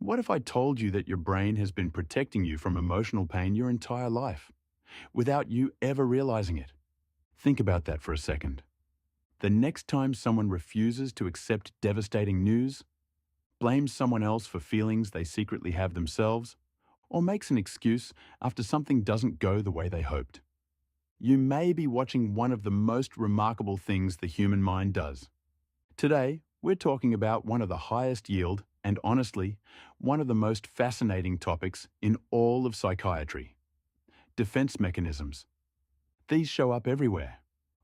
What if I told you that your brain has been protecting you from emotional pain your entire life, without you ever realizing it? Think about that for a second. The next time someone refuses to accept devastating news, blames someone else for feelings they secretly have themselves, or makes an excuse after something doesn't go the way they hoped, you may be watching one of the most remarkable things the human mind does. Today, we're talking about one of the highest yield and, honestly, one of the most fascinating topics in all of psychiatry: defense mechanisms. These show up everywhere: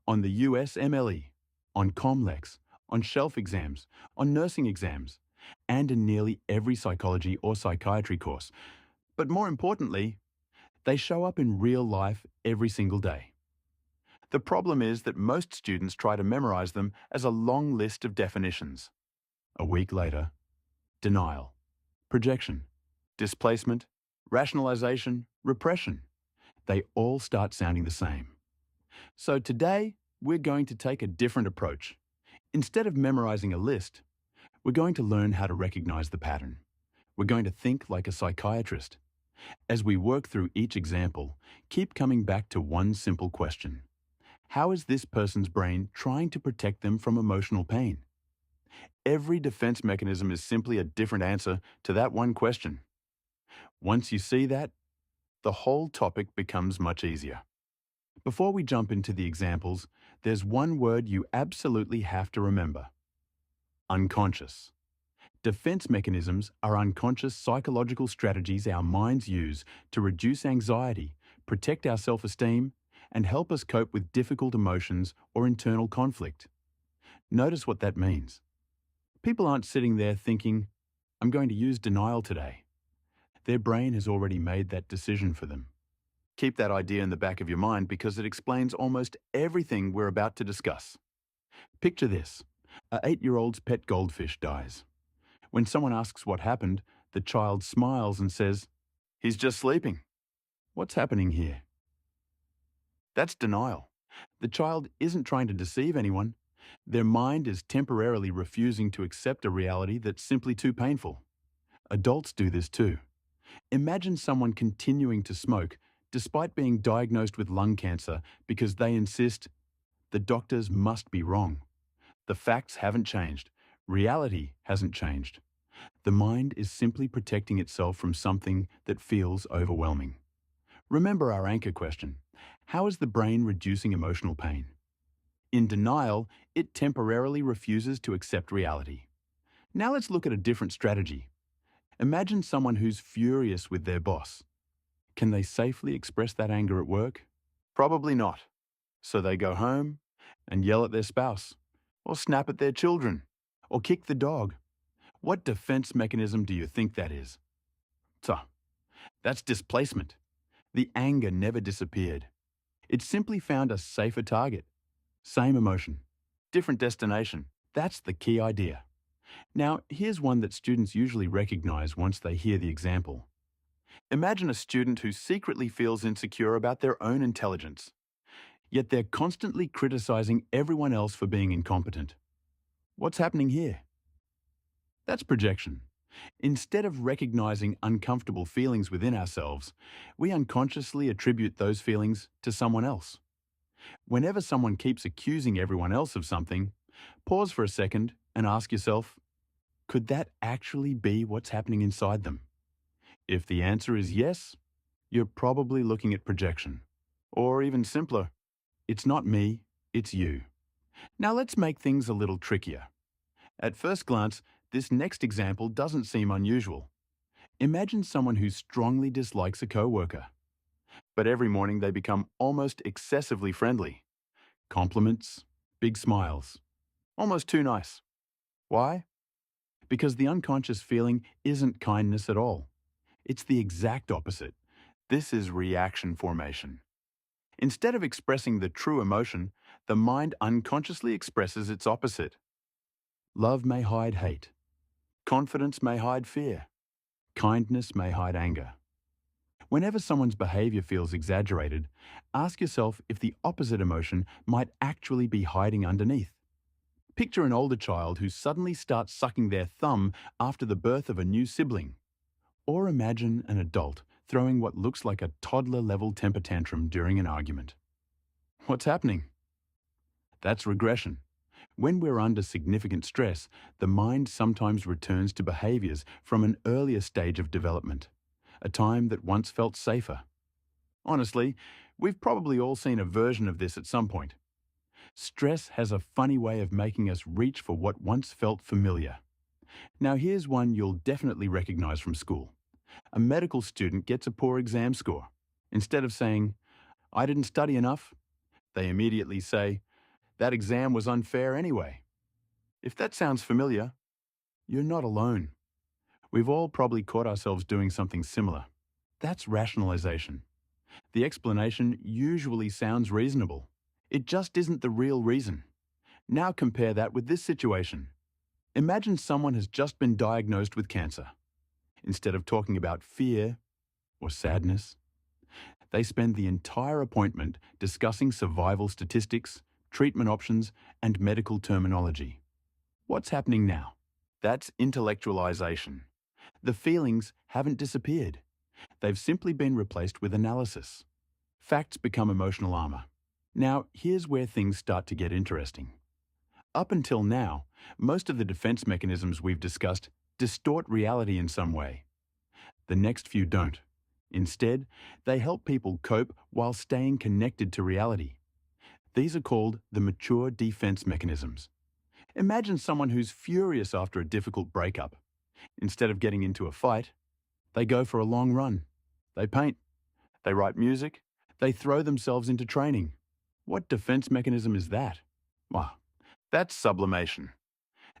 on the USMLE, on COMLEX, on shelf exams, on nursing exams, and in nearly every psychology or psychiatry course. But more importantly, they show up in real life every single day. The problem is that most students try to memorize them as a long list of definitions. A week later, denial, projection, displacement, rationalization, repression. They all start sounding the same. So today, we're going to take a different approach. Instead of memorizing a list, we're going to learn how to recognize the pattern. We're going to think like a psychiatrist. As we work through each example, keep coming back to one simple question: how is this person's brain trying to protect them from emotional pain? Every defense mechanism is simply a different answer to that one question. Once you see that, the whole topic becomes much easier. Before we jump into the examples, there's one word you absolutely have to remember: unconscious. Defense mechanisms are unconscious psychological strategies our minds use to reduce anxiety, protect our self-esteem, and help us cope with difficult emotions or internal conflict. Notice what that means. People aren't sitting there thinking, "I'm going to use denial today." Their brain has already made that decision for them. Keep that idea in the back of your mind because it explains almost everything we're about to discuss. Picture this: an 8-year-old's pet goldfish dies. When someone asks what happened, the child smiles and says, "He's just sleeping." What's happening here? That's denial. The child isn't trying to deceive anyone. Their mind is temporarily refusing to accept a reality that's simply too painful. Adults do this too. Imagine someone continuing to smoke despite being diagnosed with lung cancer because they insist, "The doctors must be wrong. The facts haven't changed. Reality hasn't changed." The mind is simply protecting itself from something that feels overwhelming. Remember our anchor question: how is the brain reducing emotional pain? In denial, it temporarily refuses to accept reality. Now let's look at a different strategy. Imagine someone who's furious with their boss. Can they safely express that anger at work? Probably not. So they go home and yell at their spouse, or snap at their children, or kick the dog. What defense mechanism do you think that is? So, that's displacement. The anger never disappeared. It simply found a safer target. Same emotion, different destination. That's the key idea. Now, here's one that students usually recognize once they hear the example. Imagine a student who secretly feels insecure about their own intelligence, yet they're constantly criticizing everyone else for being incompetent. What's happening here? That's projection. Instead of recognizing uncomfortable feelings within ourselves, we unconsciously attribute those feelings to someone else. Whenever someone keeps accusing everyone else of something, pause for a second and ask yourself, could that actually be what's happening inside them? If the answer is yes, you're probably looking at projection. Or even simpler, it's not me, it's you. Now let's make things a little trickier. At first glance, this next example doesn't seem unusual. Imagine someone who strongly dislikes a coworker, but every morning they become almost excessively friendly. Compliments, big smiles, almost too nice. Why? Because the unconscious feeling isn't kindness at all. It's the exact opposite. This is reaction formation. Instead of expressing the true emotion, the mind unconsciously expresses its opposite. Love may hide hate. Confidence may hide fear. Kindness may hide anger. Whenever someone's behavior feels exaggerated, ask yourself if the opposite emotion might actually be hiding underneath. Picture an older child who suddenly starts sucking their thumb after the birth of a new sibling. Or imagine an adult throwing what looks like a toddler-level temper tantrum during an argument. What's happening? That's regression. When we're under significant stress, the mind sometimes returns to behaviors from an earlier stage of development, a time that once felt safer. Honestly, we've probably all seen a version of this at some point. Stress has a funny way of making us reach for what once felt familiar. Now here's one you'll definitely recognize from school. A medical student gets a poor exam score. Instead of saying, "I didn't study enough," they immediately say, "That exam was unfair anyway." If that sounds familiar, you're not alone. We've all probably caught ourselves doing something similar. That's rationalization. The explanation usually sounds reasonable. It just isn't the real reason. Now compare that with this situation. Imagine someone has just been diagnosed with cancer. Instead of talking about fear or sadness, they spend the entire appointment discussing survival statistics, treatment options, and medical terminology. What's happening now? That's intellectualization. The feelings haven't disappeared. They've simply been replaced with analysis. Facts become emotional armor. Now, here's where things start to get interesting. Up until now, most of the defense mechanisms we've discussed distort reality in some way. The next few don't. Instead, they help people cope while staying connected to reality. These are called the mature defense mechanisms. Imagine someone who's furious after a difficult breakup. Instead of getting into a fight, they go for a long run. They paint. They write music. They throw themselves into training. What defense mechanism is that? Well, that's sublimation.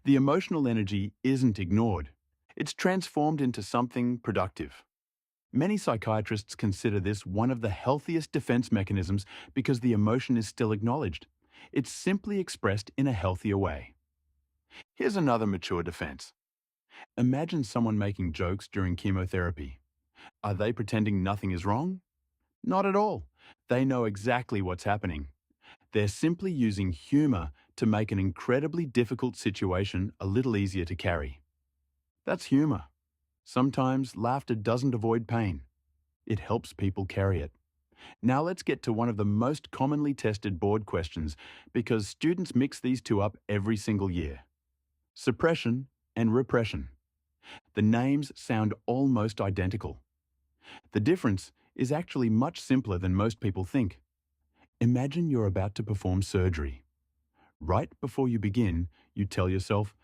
The emotional energy isn't ignored. It's transformed into something productive. Many psychiatrists consider this one of the healthiest defense mechanisms because the emotion is still acknowledged. It's simply expressed in a healthier way. Here's another mature defense. Imagine someone making jokes during chemotherapy. Are they pretending nothing is wrong? Not at all. They know exactly what's happening. They're simply using humor to make an incredibly difficult situation a little easier to carry. That's humor. Sometimes laughter doesn't avoid pain. It helps people carry it. Now let's get to one of the most commonly tested board questions because students mix these two up every single year. Suppression and repression. The names sound almost identical. The difference is actually much simpler than most people think. Imagine you're about to perform surgery. Right before you begin, you tell yourself,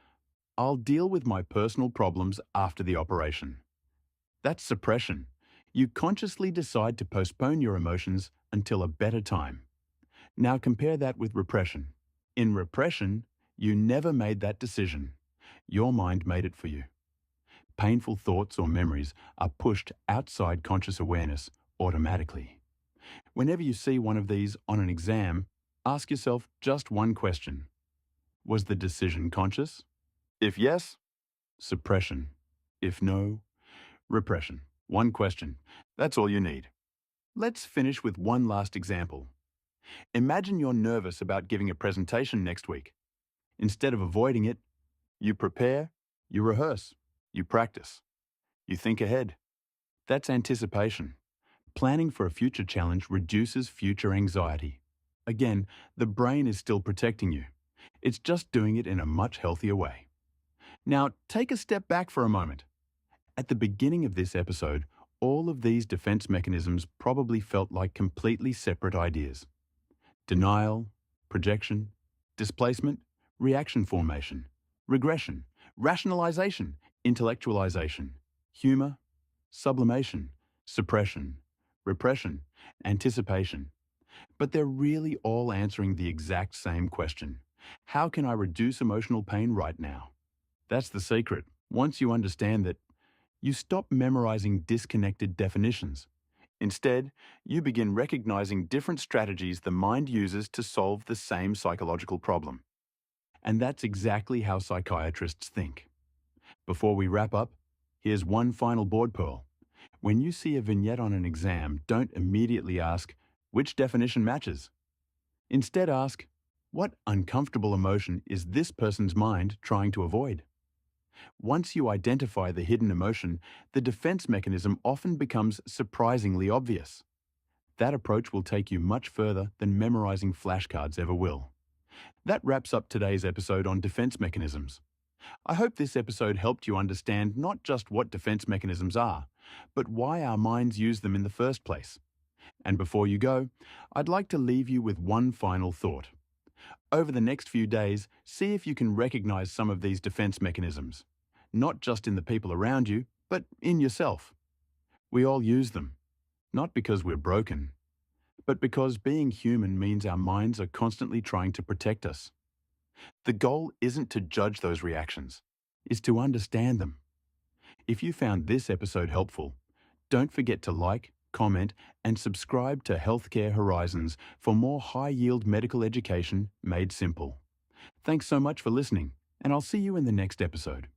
"I'll deal with my personal problems after the operation." That's suppression. You consciously decide to postpone your emotions until a better time. Now compare that with repression. In repression, you never made that decision. Your mind made it for you. Painful thoughts or memories are pushed outside conscious awareness automatically. Whenever you see one of these on an exam, ask yourself just one question. Was the decision conscious? If yes, suppression. If no, repression. One question. That's all you need. Let's finish with one last example. Imagine you're nervous about giving a presentation next week. Instead of avoiding it, you prepare, you rehearse, you practice, you think ahead. That's anticipation. Planning for a future challenge reduces future anxiety. Again, the brain is still protecting you. It's just doing it in a much healthier way. Now, take a step back for a moment. At the beginning of this episode, all of these defense mechanisms probably felt like completely separate ideas. Denial, projection, displacement, reaction formation, regression, rationalization, intellectualization, humor, sublimation, suppression, repression, anticipation. But they're really all answering the exact same question. How can I reduce emotional pain right now? That's the secret. Once you understand that, you stop memorizing disconnected definitions. Instead, you begin recognizing different strategies the mind uses to solve the same psychological problem. And that's exactly how psychiatrists think. Before we wrap up, here's one final board pearl. When you see a vignette on an exam, don't immediately ask, which definition matches? Instead ask, what uncomfortable emotion is this person's mind trying to avoid? Once you identify the hidden emotion, the defense mechanism often becomes surprisingly obvious. That approach will take you much further than memorizing flashcards ever will. That wraps up today's episode on defense mechanisms. I hope this episode helped you understand not just what defense mechanisms are, but why our minds use them in the first place. And before you go, I'd like to leave you with one final thought. Over the next few days, see if you can recognize some of these defense mechanisms, not just in the people around you, but in yourself. We all use them, not because we're broken, but because being human means our minds are constantly trying to protect us. The goal isn't to judge those reactions, it's to understand them. If you found this episode helpful, don't forget to like, comment, and subscribe to Healthcare Horizons for more high-yield medical education made simple. Thanks so much for listening, and I'll see you in the next episode.